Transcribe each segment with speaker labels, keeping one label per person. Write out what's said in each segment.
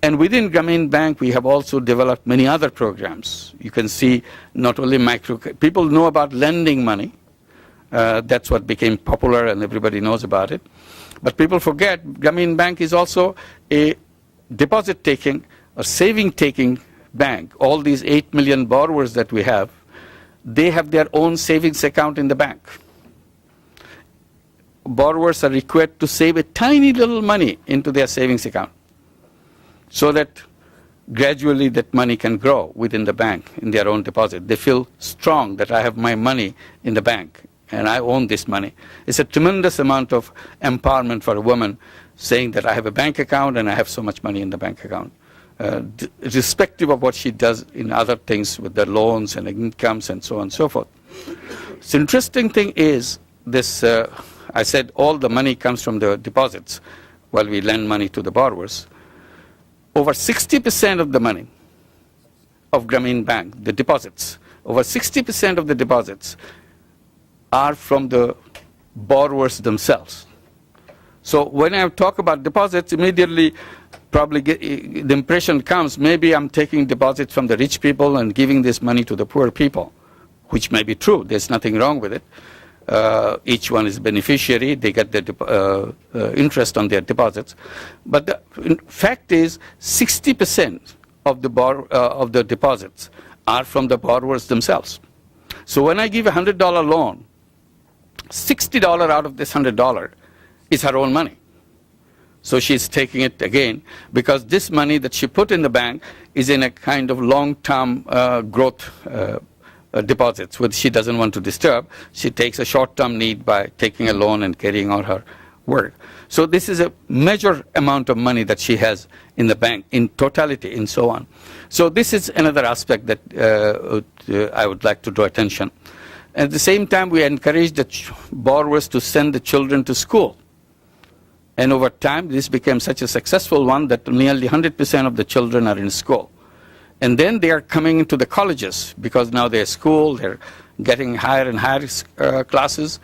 Speaker 1: And within Grameen Bank, we have also developed many other programs. You can see not only people know about lending money. That's what became popular and everybody knows about it. But people forget Grameen Bank is also a deposit-taking or saving-taking bank. All these 8 million borrowers that we have, they have their own savings account in the bank. Borrowers are required to save a tiny little money into their savings account so that gradually that money can grow within the bank in their own deposit. They feel strong that I have my money in the bank and I own this money. It's a tremendous amount of empowerment for a woman saying that I have a bank account and I have so much money in the bank account. Irrespective of what she does in other things with the loans and incomes and so on and so forth. The interesting thing is this, I said all the money comes from the deposits while we lend money to the borrowers. Over 60% of the money of Grameen Bank, the deposits, over 60% of the deposits are from the borrowers themselves. So when I talk about deposits, immediately probably the impression comes, maybe I'm taking deposits from the rich people and giving this money to the poor people, which may be true. There's nothing wrong with it. Each one is beneficiary. They get the interest on their deposits. But the fact is 60% of the deposits are from the borrowers themselves. So when I give a $100 loan, $60 out of this $100 is her own money. So she's taking it again because this money that she put in the bank is in a kind of long-term growth deposits, which she doesn't want to disturb. She takes a short-term need by taking a loan and carrying out her work. So this is a major amount of money that she has in the bank in totality and so on. So this is another aspect that I would like to draw attention. At the same time, we encourage the borrowers to send the children to school. And over time, this became such a successful one that nearly 100% of the children are in school. And then they are coming into the colleges because now they're school, they're getting higher and higher classes.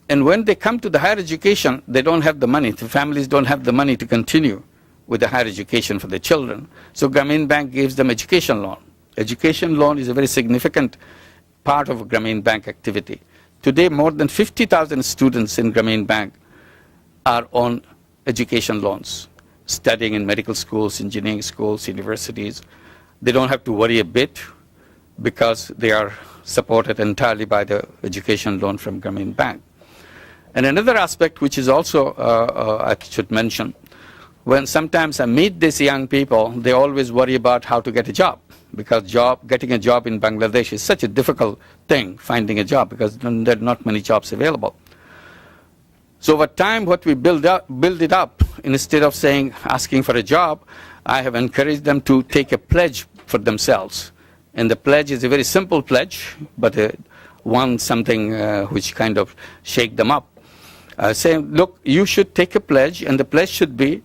Speaker 1: And when they come to the higher education, they don't have the money. The families don't have the money to continue with the higher education for their children. So Grameen Bank gives them education loan. Education loan is a very significant part of Grameen Bank activity. Today, more than 50,000 students in Grameen Bank are on education loans, studying in medical schools, engineering schools, universities. They don't have to worry a bit because they are supported entirely by the education loan from Grameen Bank. And another aspect which is also, I should mention, when sometimes I meet these young people, they always worry about how to get a job because getting a job in Bangladesh is such a difficult thing, finding a job, because there are not many jobs available. So over time, what we build it up, instead of asking for a job, I have encouraged them to take a pledge for themselves. And the pledge is a very simple pledge, but something which kind of shake them up. Saying, look, you should take a pledge, and the pledge should be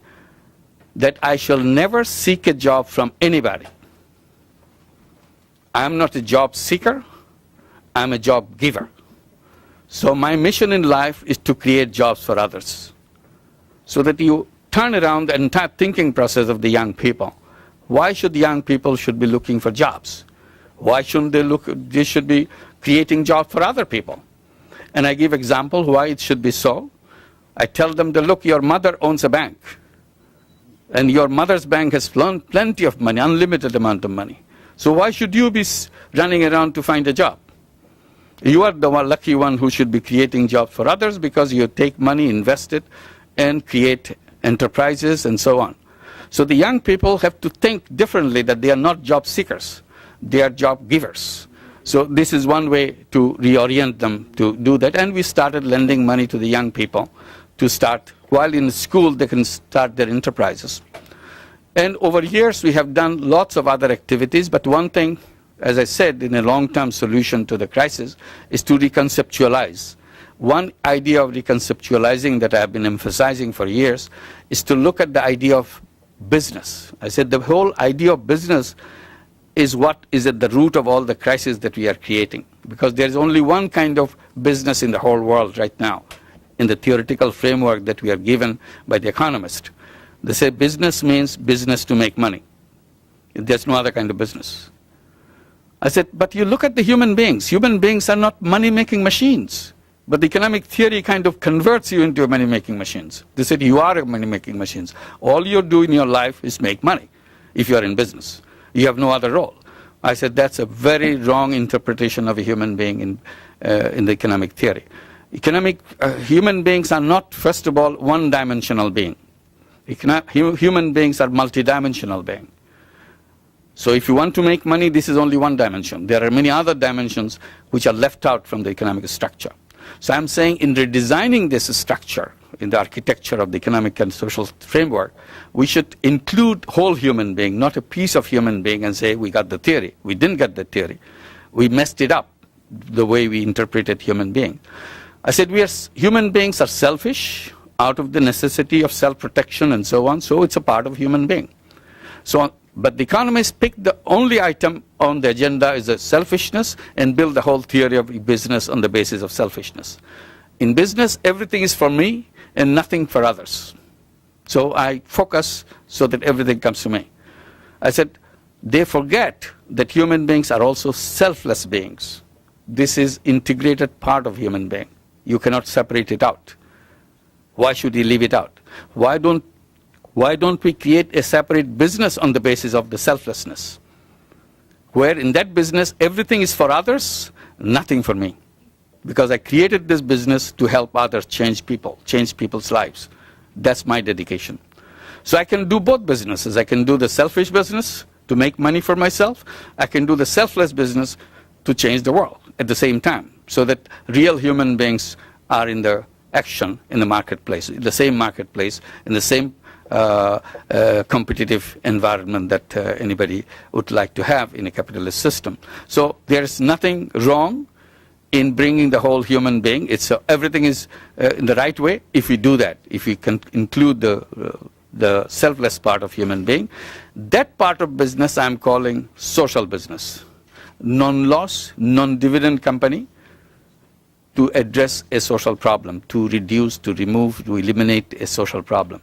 Speaker 1: that I shall never seek a job from anybody. I am not a job seeker, I am a job giver. So my mission in life is to create jobs for others. So that you turn around the entire thinking process of the young people. Why should young people be looking for jobs? Why shouldn't they should be creating jobs for other people? And I give example why it should be so. I tell them that, look, your mother owns a bank. And your mother's bank has plenty of money, unlimited amount of money. So why should you be running around to find a job? You are the lucky one who should be creating jobs for others because you take money, invest it, and create enterprises and so on. So the young people have to think differently, that they are not job seekers. They are job givers. So this is one way to reorient them to do that. And we started lending money to the young people to start, while in school, they can start their enterprises. And over years, we have done lots of other activities. But one thing, as I said, in a long-term solution to the crisis, is to reconceptualize. One idea of reconceptualizing that I have been emphasizing for years is to look at the idea of business. I said the whole idea of business is what is at the root of all the crises that we are creating. Because there is only one kind of business in the whole world right now, in the theoretical framework that we are given by the economist. They say business means business to make money. There's no other kind of business. I said, but you look at the human beings. Human beings are not money-making machines. But the economic theory kind of converts you into a money-making machines. They said you are a money-making machines. All you do in your life is make money if you are in business. You have no other role. I said that's a very wrong interpretation of a human being in the economic theory. Human beings are not, first of all, one-dimensional being. Human beings are multidimensional beings. So if you want to make money, this is only one dimension. There are many other dimensions which are left out from the economic structure. So I'm saying in redesigning this structure, in the architecture of the economic and social framework, we should include whole human being, not a piece of human being, and say we got the theory. We didn't get the theory. We messed it up, the way we interpreted human being. I said human beings are selfish out of the necessity of self-protection and so on, so it's a part of human being. But the economists pick the only item on the agenda is the selfishness and build the whole theory of business on the basis of selfishness. In business, everything is for me and nothing for others. So I focus so that everything comes to me. I said, they forget that human beings are also selfless beings. This is integrated part of human being. You cannot separate it out. Why should you leave it out? Why don't we create a separate business on the basis of the selflessness? Where in that business, everything is for others, nothing for me. Because I created this business to help others change people's lives. That's my dedication. So I can do both businesses. I can do the selfish business to make money for myself. I can do the selfless business to change the world at the same time, so that real human beings are in the action in the marketplace, in the same marketplace, in the same competitive environment that anybody would like to have in a capitalist system. So there is nothing wrong in bringing the whole human being. Everything is in the right way if we do that, if we can include the selfless part of human being. That part of business I'm calling social business. Non-loss, non-dividend company to address a social problem, to reduce, to remove, to eliminate a social problem.